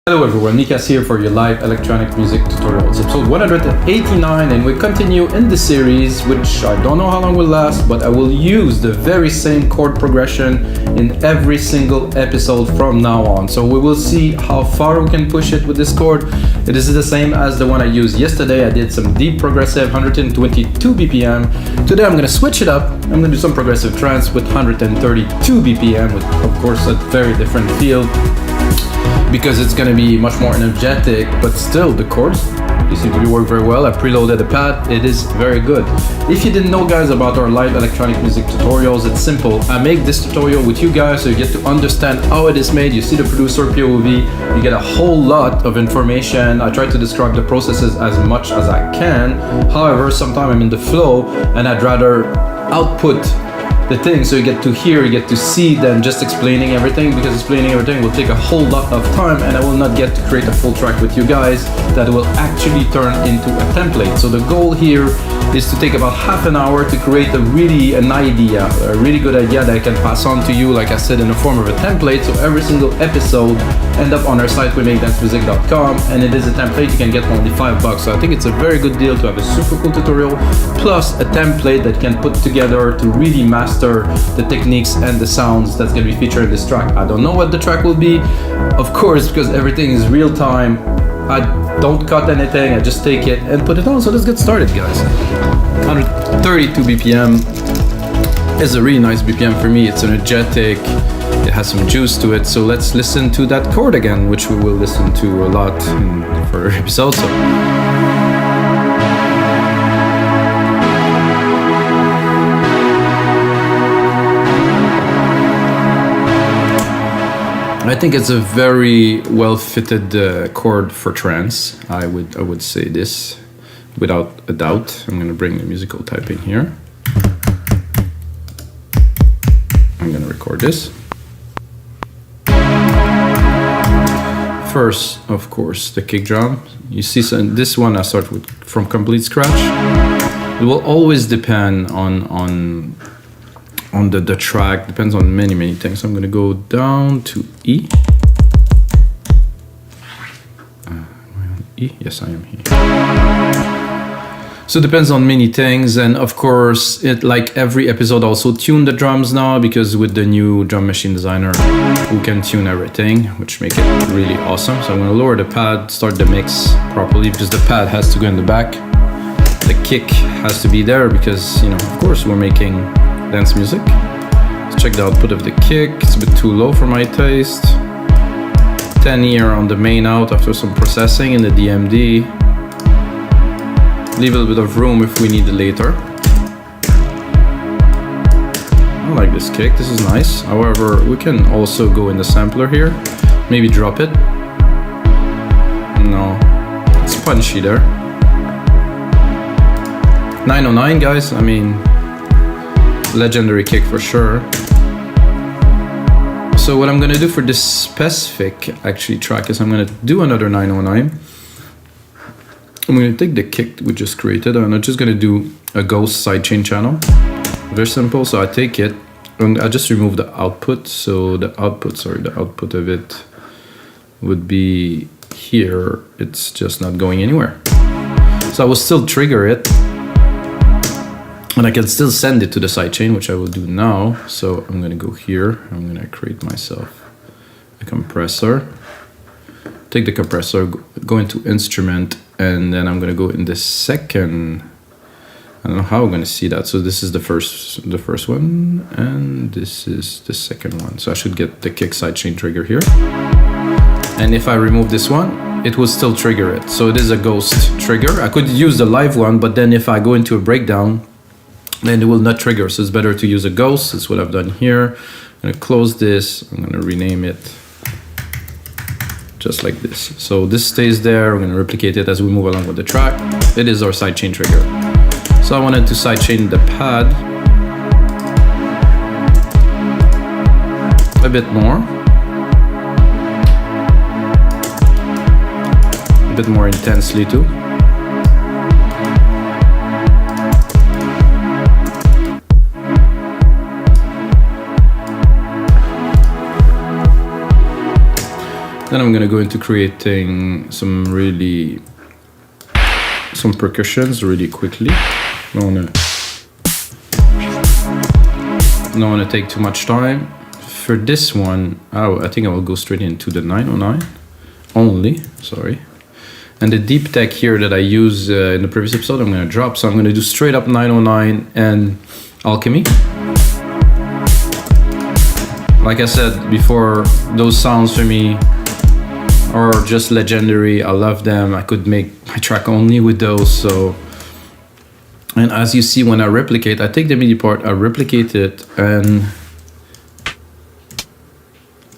Hello everyone, Nikas here for your live electronic music tutorials, episode 189, and we continue in the series, which I don't know how long will last, but I will use the very same chord progression in every single episode from now on. So we will see how far we can push it with this chord. It is the same as the one I used yesterday. I did some deep progressive, 122 BPM. Today I'm going to switch it up. I'm going to do some progressive trance with 132 BPM, with of course a very different feel, because it's going to be much more energetic, but still the chords, they seem to be working very well. I preloaded the pad, it is very good. If you didn't know, guys, about our live electronic music tutorials, it's simple. I make this tutorial with you guys so you get to understand how it is made. You see the producer POV, you get a whole lot of information. I try to describe the processes as much as I can. However, sometimes I'm in the flow and I'd rather output the thing so you get to hear, you get to see, than just explaining everything, because explaining everything will take a whole lot of time and I will not get to create a full track with you guys that will actually turn into a template. So the goal here is to take about half an hour to create a really good idea that I can pass on to you, like I said, in the form of a template. So every single episode end up on our site, weMakeDanceMusic.com, and it is a template you can get for only $5. So I think it's a very good deal to have a super cool tutorial plus a template that can put together to really master the techniques and the sounds that's going to be featured in this track. I don't know what the track will be, of course, because everything is real time. I don't cut anything, I just take it and put it on. So let's get started, guys. 132 BPM is a really nice BPM for me. It's energetic, it has some juice to it. So let's listen to that chord again, which we will listen to a lot in further episodes. I think it's a very well fitted chord for trance. I would say this without a doubt. I'm going to bring the musical type in here. I'm going to record this. First, of course, the kick drum. You see, this one I start with from complete scratch. It will always depend on the track, depends on many things. So I'm going to go down to E. Am I on E? Yes, I am here. So it depends on many things, and of course, it, like every episode, also tune the drums now, because with the new drum machine designer, we can tune everything, which make it really awesome. So I'm going to lower the pad, start the mix properly, because the pad has to go in the back. The kick has to be there because, you know, of course, we're making dance music. Let's check the output of the kick. It's a bit too low for my taste. 10 here on the main out after some processing in the DMD. Leave a little bit of room if we need it later. I like this kick, this is nice. However, we can also go in the sampler here. Maybe drop it. No, it's punchy there. 909, guys, I mean, legendary kick for sure. So what I'm gonna do for this specific track is I'm gonna do another 909. I'm gonna take the kick we just created and I'm just gonna do a ghost sidechain channel. Very simple. So I take it and I just remove the output. So the output of it would be here. It's just not going anywhere. So I will still trigger it. And I can still send it to the sidechain, which I will do now. So I'm gonna go here. I'm gonna create myself a compressor. Take the compressor, go into instrument, and then I'm gonna go in the second. I don't know how I'm gonna see that. So this is the first one, and this is the second one. So I should get the kick sidechain trigger here. And if I remove this one, it will still trigger it. So it is a ghost trigger. I could use the live one, but then if I go into a breakdown, then it will not trigger. So it's better to use a ghost. That's what I've done here. I'm gonna close this. I'm gonna rename it just like this. So this stays there. We're gonna replicate it as we move along with the track. It is our sidechain trigger. So I wanted to sidechain the pad a bit more. A bit more intensely too. Then I'm gonna go into creating some percussions really quickly. Don't wanna take too much time. For this one, I think I will go straight into the 909 only, sorry. And the deep tech here that I used in the previous episode, I'm gonna drop. So I'm gonna do straight up 909 and alchemy. Like I said before, those sounds for me are just legendary. I love them. I could make my track only with those. So, and as you see, when I replicate, I take the MIDI part, I replicate it, and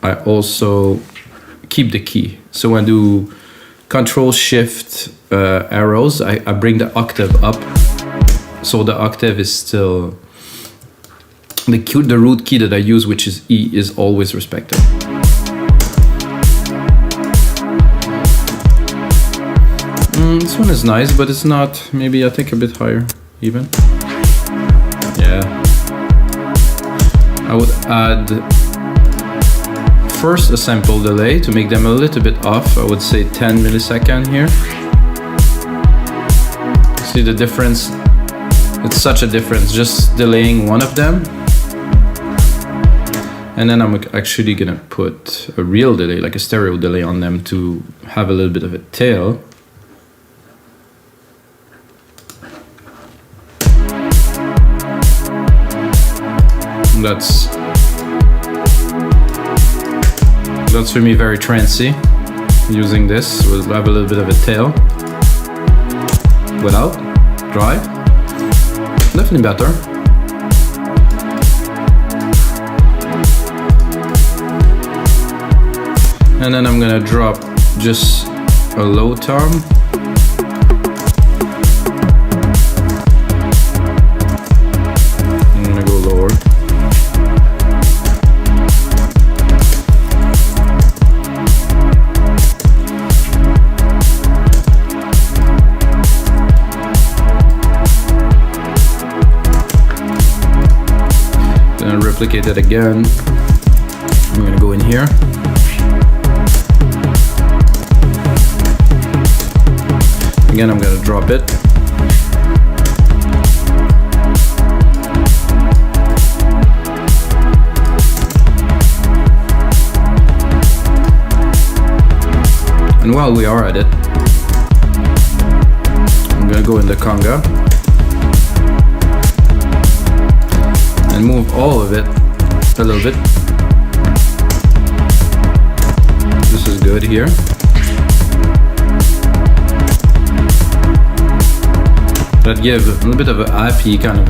I also keep the key. So when I do Control Shift arrows, I bring the octave up, so the octave is still the root key that I use, which is E, is always respected. This one is nice, but it's not. Maybe I think a bit higher, even. Yeah. I would add first a sample delay to make them a little bit off. I would say 10 millisecond here. See the difference? It's such a difference, just delaying one of them. And then I'm actually gonna put a real delay, like a stereo delay on them to have a little bit of a tail. That's for me very trancey. Using this, we'll have a little bit of a tail. Without, drive, definitely better. And then I'm gonna drop just a low tom. I'm gonna go lower. Then replicate it again. I'm gonna go in here. Again, I'm gonna drop it. And while we are at it, I'm gonna go in the conga and move all of it a little bit. This is good here. That gives a little bit of a happy kind of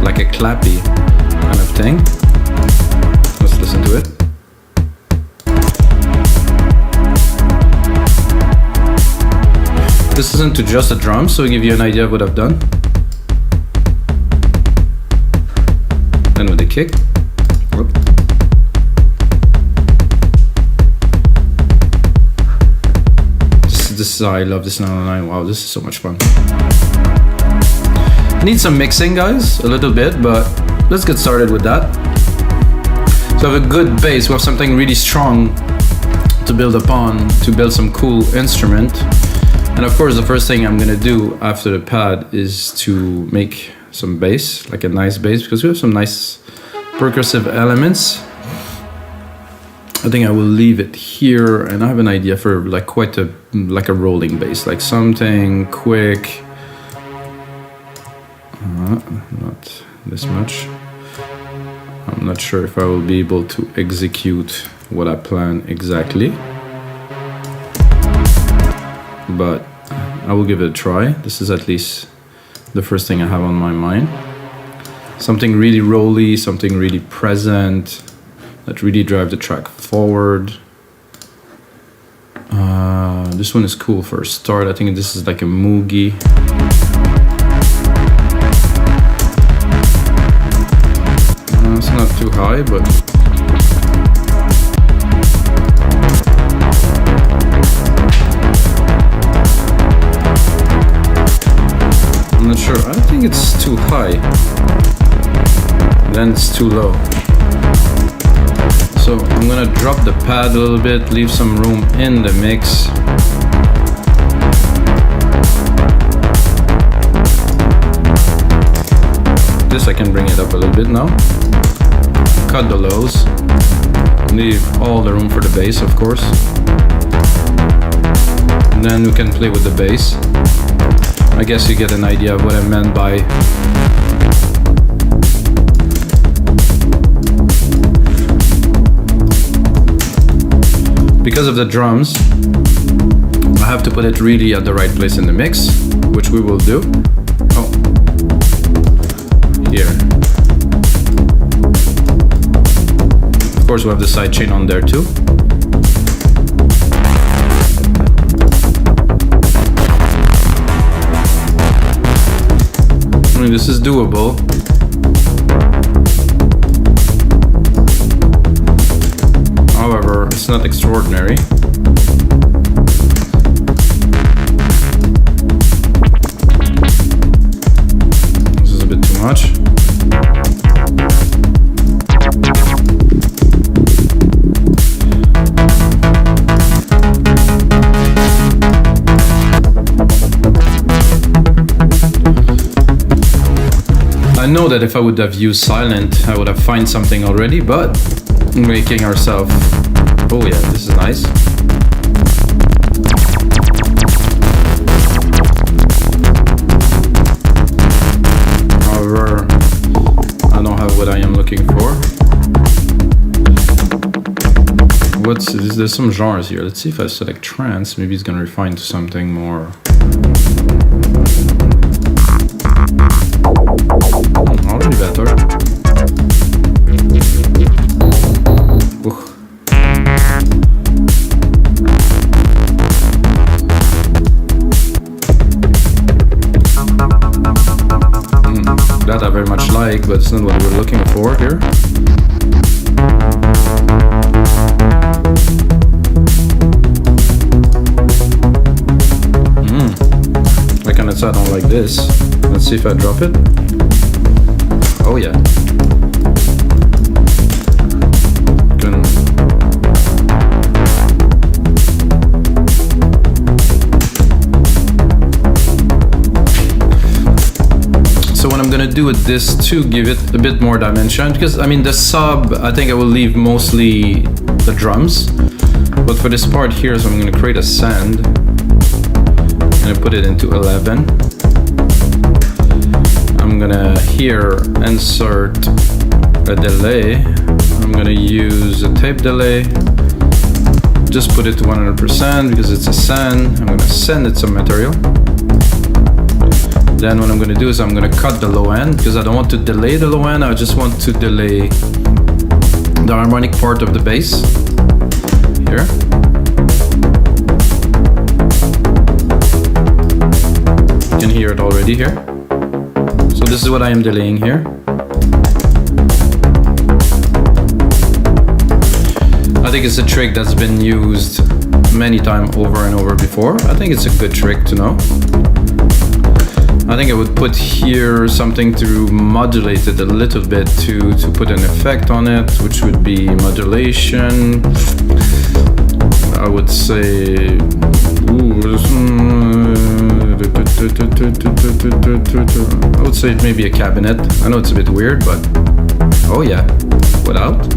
like a clappy kind of thing. Let's listen to it. This isn't to just a drum, so I'll give you an idea of what I've done. Then with the kick. Whoop. This is I love this 909. Wow, this is so much fun. Need some mixing, guys, a little bit, but let's get started with that. So I have a good bass, we have something really strong to build upon, to build some cool instrument. And of course, the first thing I'm gonna do after the pad is to make some bass, like a nice bass, because we have some nice percussive elements. I think I will leave it here, and I have an idea for like quite a rolling bass, like something quick. Not this much. I'm not sure if I will be able to execute what I plan exactly, but I will give it a try. This is at least the first thing I have on my mind. Something really rolly, something really present, that really drive the track forward. This one is cool for a start. I think this is like a moogie. It's not too high, but I'm not sure. I think it's too high. Then it's too low. So So I'm gonna drop the pad a little bit, leave some room in the mix. This I can bring it up a little bit now. Cut the lows. Leave all the room for the bass, of course. And then we can play with the bass. I guess you get an idea of what I meant by because of the drums, I have to put it really at the right place in the mix, which we will do. Oh, here. Of course, we have the sidechain on there too. I mean, this is doable. However, it's not extraordinary. This is a bit too much. I know that if I would have used silent, I would have found something already, but making ourselves. Oh yeah, this is nice. However, I don't have what I am looking for. There's some genres here. Let's see if I select trance, maybe it's gonna refine to something more. Already better. That I very much like, but it's not what we're looking for here. I kind of I don't like this. Let's see if I drop it. Oh yeah. So what I'm gonna do with this to give it a bit more dimension, because I mean the sub, I think I will leave mostly the drums, but for this part here, so I'm gonna create a send. I'm gonna put it into 11. I'm gonna here insert a delay. I'm gonna use a tape delay. Just put it to 100% because it's a send. I'm gonna send it some material. Then what I'm going to do is I'm going to cut the low end because I don't want to delay the low end. I just want to delay the harmonic part of the bass here. You can hear it already here. So this is what I am delaying here. I think it's a trick that's been used many times over and over before. I think it's a good trick to know. I think I would put here something to modulate it a little bit to put an effect on it, which would be modulation. I would say, I would say maybe a cabinet. I know it's a bit weird, but oh yeah, without.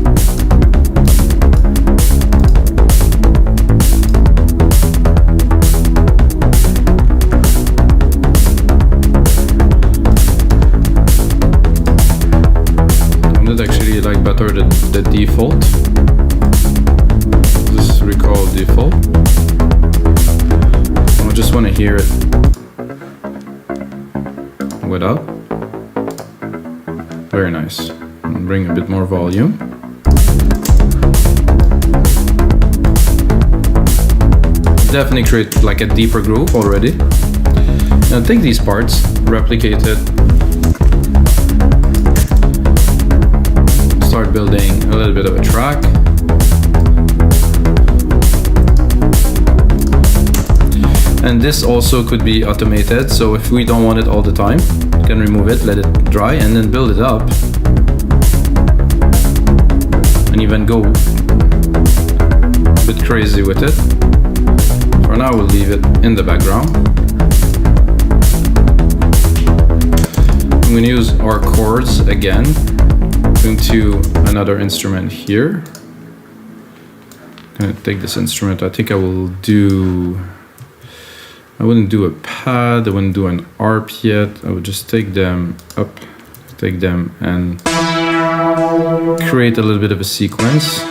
Actually like better the default. This is recall default. I just want to hear it without. Very nice. And bring a bit more volume. Definitely create like a deeper groove already. Now take these parts, replicate it. Start building a little bit of a track. And this also could be automated, so if we don't want it all the time, you can remove it, let it dry, and then build it up. And even go a bit crazy with it. For now, we'll leave it in the background. I'm going to use our chords again. Going to another instrument here. I'm going to take this instrument. I think I wouldn't do a pad, I wouldn't do an arp yet. I would just take them up, take them and create a little bit of a sequence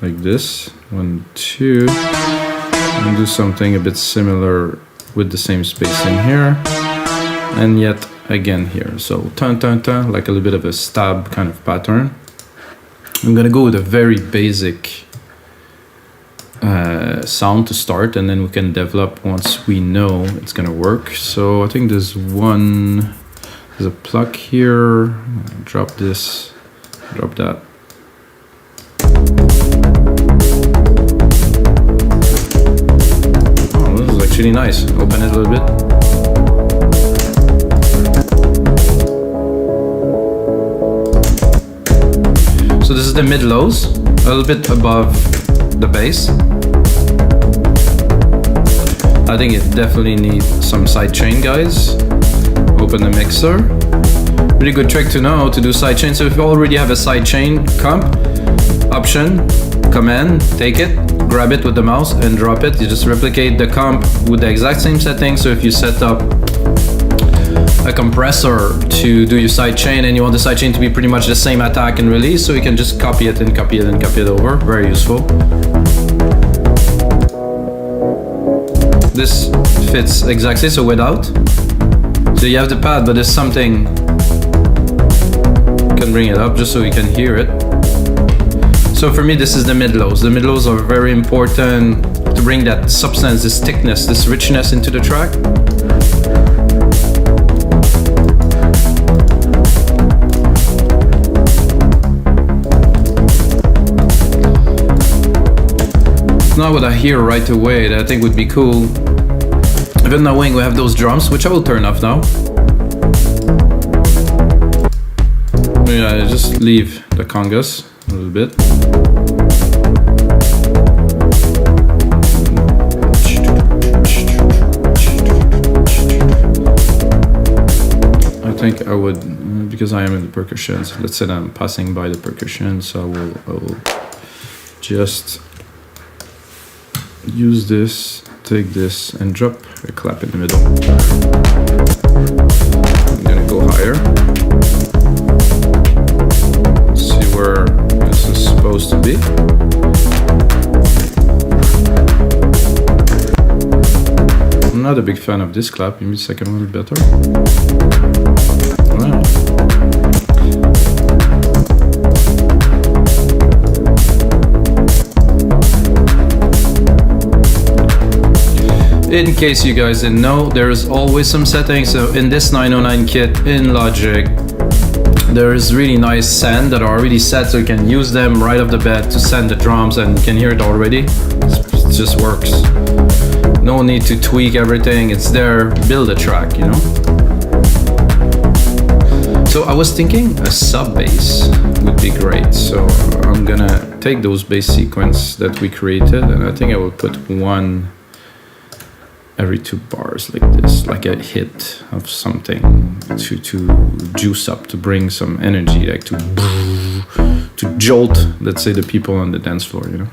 like this. 1, 2, and do something a bit similar with the same spacing here, and yet again here. So tan tan tan, like a little bit of a stab kind of pattern. I'm gonna go with a very basic sound to start, and then we can develop once we know it's gonna work. So I think there's a pluck here. Drop this, drop that. Oh, this is actually nice. Open it a little bit. So this is the mid-lows, a little bit above the bass. I think it definitely needs some sidechain, guys. Open the mixer. Really good trick to know to do sidechain. So if you already have a sidechain comp, option, command, take it, grab it with the mouse and drop it. You just replicate the comp with the exact same setting. So if you set up a compressor to do your sidechain and you want the sidechain to be pretty much the same attack and release, so you can just copy it and copy it and copy it over. Very useful. This fits exactly, so without. So you have the pad, but there's something, you can bring it up just so you can hear it. So for me, this is the mid-lows. The mid-lows are very important to bring that substance, this thickness, this richness into the track. Not what I hear right away that I think would be cool. Even knowing we have those drums, which I will turn off now. Yeah, just leave the congas a little bit. I think I would, because I am in the percussions. Let's say I'm passing by the percussion, so I will just use this, take this and drop a clap in the middle. I'm gonna go higher. See where this is supposed to be. I'm not a big fan of this clap, maybe the second one is better. Wow. In case you guys didn't know, there's always some settings. So in this 909 kit in Logic, there's really nice send that are already set, so you can use them right off the bat to send the drums, and you can hear it already. It just works. No need to tweak everything, it's there. Build a track, you know. So I was thinking a sub bass would be great. So I'm gonna take those bass sequence that we created, and I think I will put one every 2 bars like this, like a hit of something to juice up, to bring some energy, like to jolt, let's say, the people on the dance floor, you know.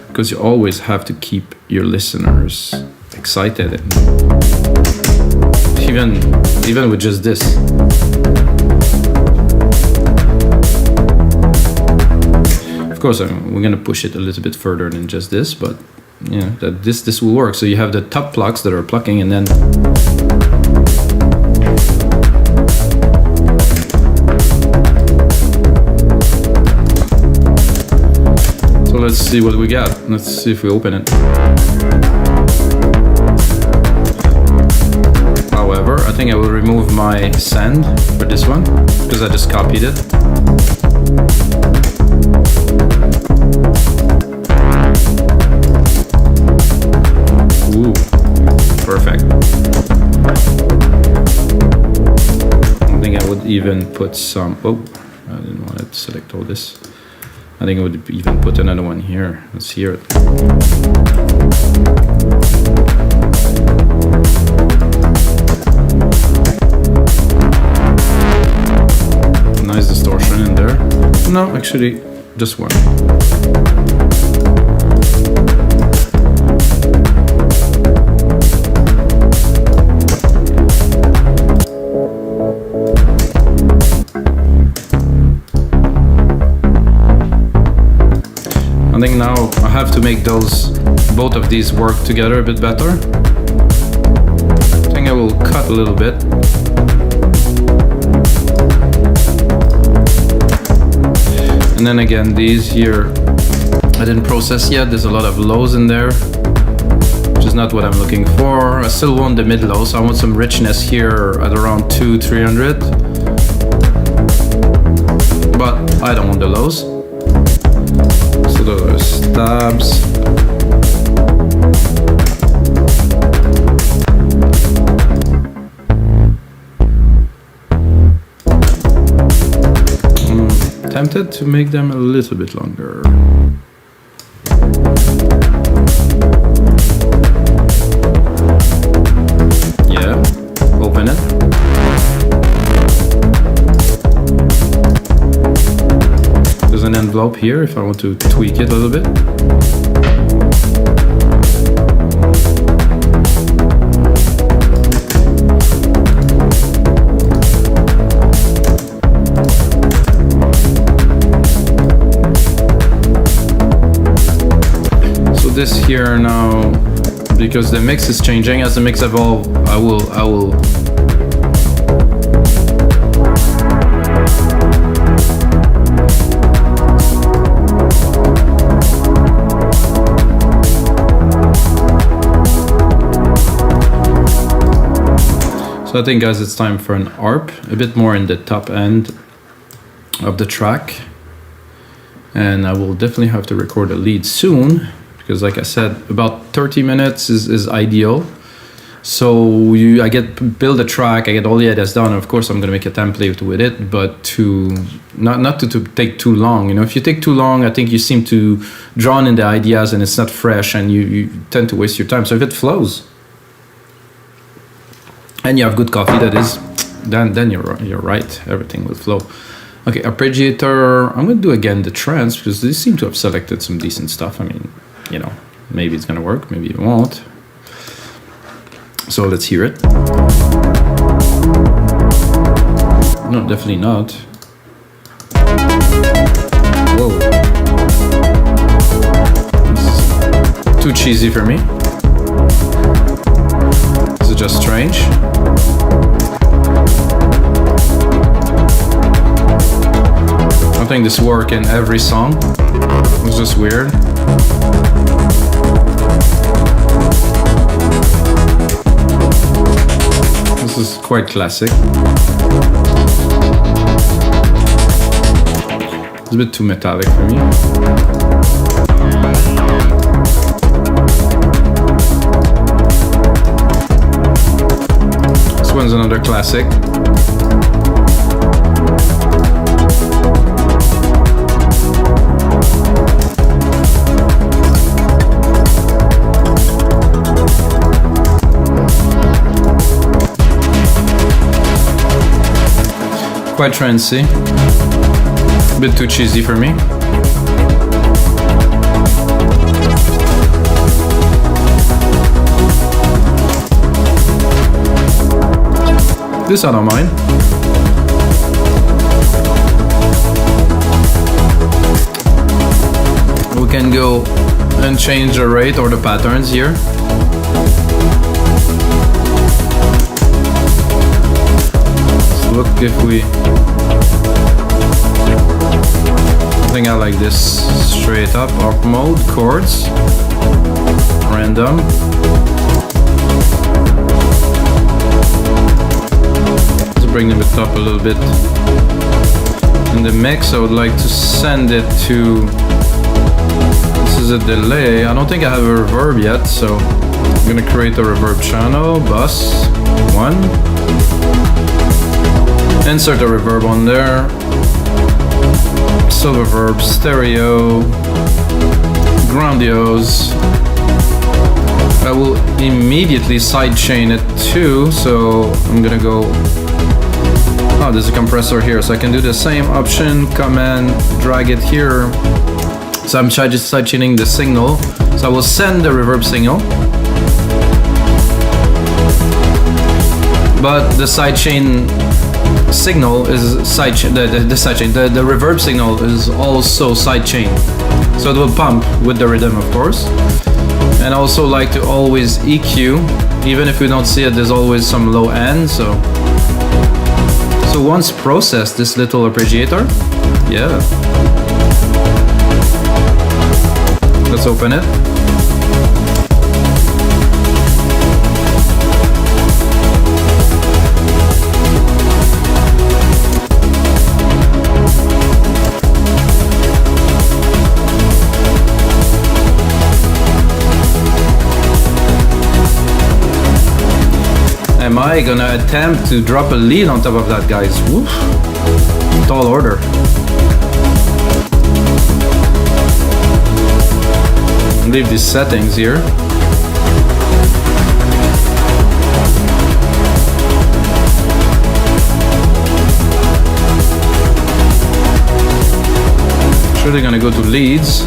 Because you always have to keep your listeners excited, and even with just this. Of course, we're gonna push it a little bit further than just this, but you know that this will work. So you have the top plucks that are plucking, and then so let's see what we got. Let's see if we open it. However, I think I will remove my send for this one because I just copied it. Ooh, perfect. I think I would even put some, have to select all this. I think I would even put another one here. Let's hear it. Nice distortion in there. No, actually, just one. I think now I have to make both of these work together a bit better. I think I will cut a little bit. And then again, these here, I didn't process yet. There's a lot of lows in there, which is not what I'm looking for. I still want the mid low, so I want some richness here at around 200-300. But I don't want the lows. So those are stabs. Tempted to make them a little bit longer. Yeah, open it. There's an envelope here if I want to tweak it a little bit. This here now, because the mix is changing. As the mix evolves, I will So I think, guys, it's time for an ARP, a bit more in the top end of the track, and I will definitely have to record a lead soon. Because like I said, about 30 minutes is ideal. So I build a track, I get all the ideas done. Of course, I'm gonna make a template with it, but not to take too long. You know, if you take too long, I think you seem to drawn in the ideas and it's not fresh, and you tend to waste your time. So if it flows, and you have good coffee, that is, then you're right. Everything will flow. Okay, arpeggiator. I'm gonna do again the trance because they seem to have selected some decent stuff. I mean, you know, maybe it's gonna work, maybe it won't. So let's hear it. No, definitely not. Whoa. This is too cheesy for me. This is just strange. I think this works in every song. It's just weird. This is quite classic. It's a bit too metallic for me. This one's another classic. Quite trancey, a bit too cheesy for me. This I don't mind. We can go and change the rate or the patterns here. Look, if we, I think I like this straight up, ARP mode, chords, random. Let's bring them up a little bit. In the mix, I would like to send it to, this is a delay. I don't think I have a reverb yet, so I'm gonna create a reverb channel, bus, 1. Insert a reverb on there. silver verb, stereo, grandiose. I will immediately sidechain it too, so I'm gonna go. Oh, there's a compressor here, so I can do the same option, command, drag it here. So I'm just sidechaining the signal. So I will send the reverb signal, but the sidechain signal is the reverb signal is also sidechain, so it will pump with the rhythm, of course. And I also like to always EQ, even if we don't see it, there's always some low end. So once processed, this little arpeggiator, yeah. Let's open it. Am I gonna attempt to drop a lead on top of that, guys? Woof. Tall order. Leave these settings here. Surely gonna go to leads.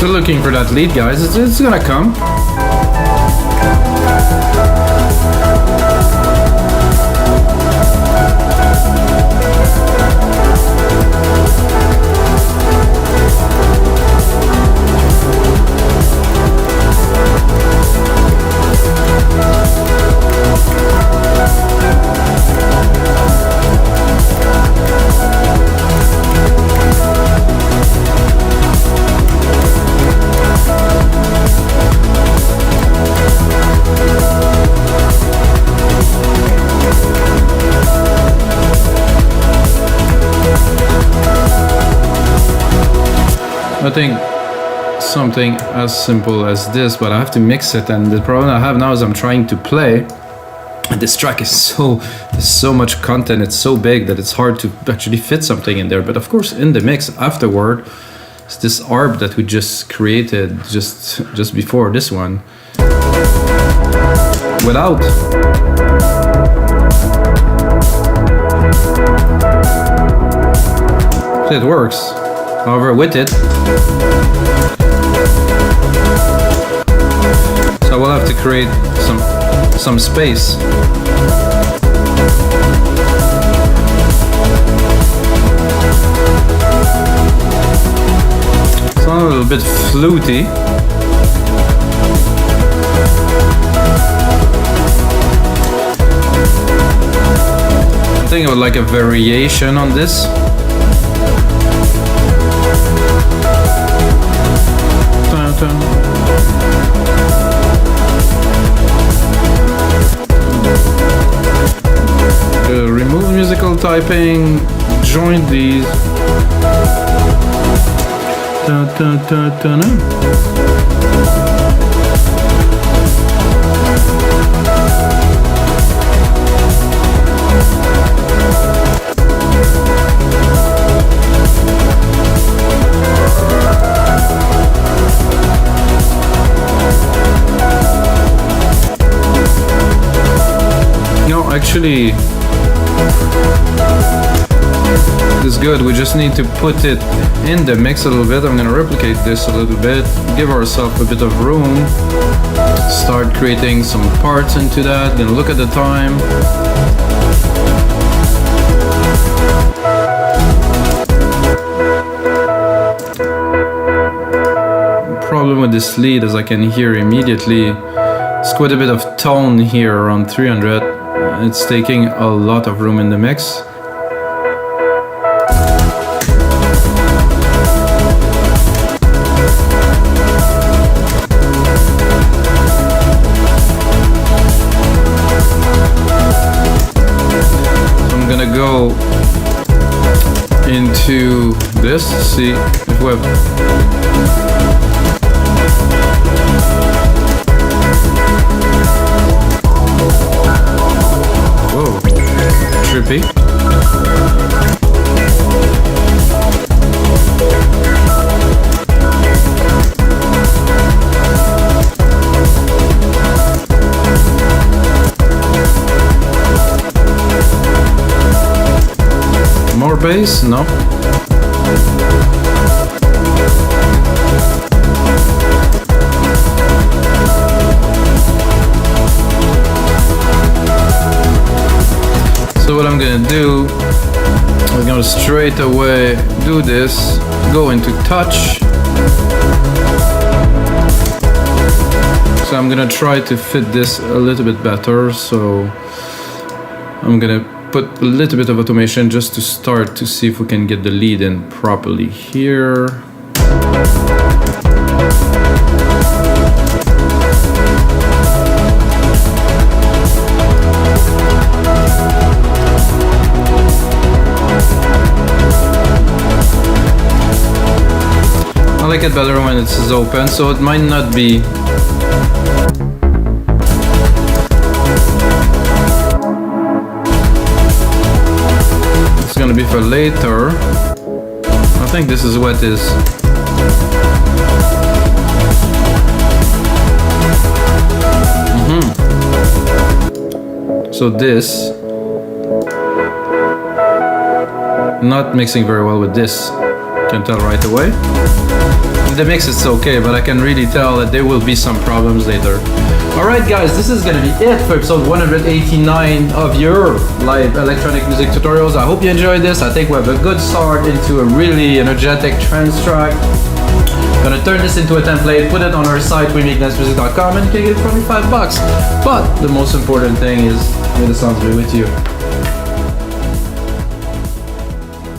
Still looking for that lead, guys. It's gonna come. I think something as simple as this, but I have to mix it, and the problem I have now is I'm trying to play. This track is so much content, it's so big that it's hard to actually fit something in there. But of course, in the mix afterward, it's this arp that we just created just before this one. Without it works. However, with it, so we'll have to create some space. It's a little bit fluty. I think I would like a variation on this. Remove musical typing, join these. No, actually, it's good. We just need to put it in the mix a little bit. I'm gonna replicate this a little bit, give ourselves a bit of room, start creating some parts into that. Gonna look at the time. The problem with this lead, as I can hear immediately, it's quite a bit of tone here around 300. It's taking a lot of room in the mix. Go into this, see if we have whoa, trippy. More bass? No. So what I'm gonna do, I'm gonna straight away do this, go into touch. So I'm gonna try to fit this a little bit better. So I'm gonna put a little bit of automation just to start to see if we can get the lead in properly here. I like it better when it's open, so it might not be gonna be for later. I think this is what is. So this not mixing very well with this. Can tell right away. In the mix it's okay, but I can really tell that there will be some problems later. Alright guys, this is gonna be it for episode 189 of your live electronic music tutorials. I hope you enjoyed this. I think we have a good start into a really energetic trance track. Gonna turn this into a template, put it on our site, wemake.dancemusic.com, and you can get it for only $5. But the most important thing is, may the sounds be with you.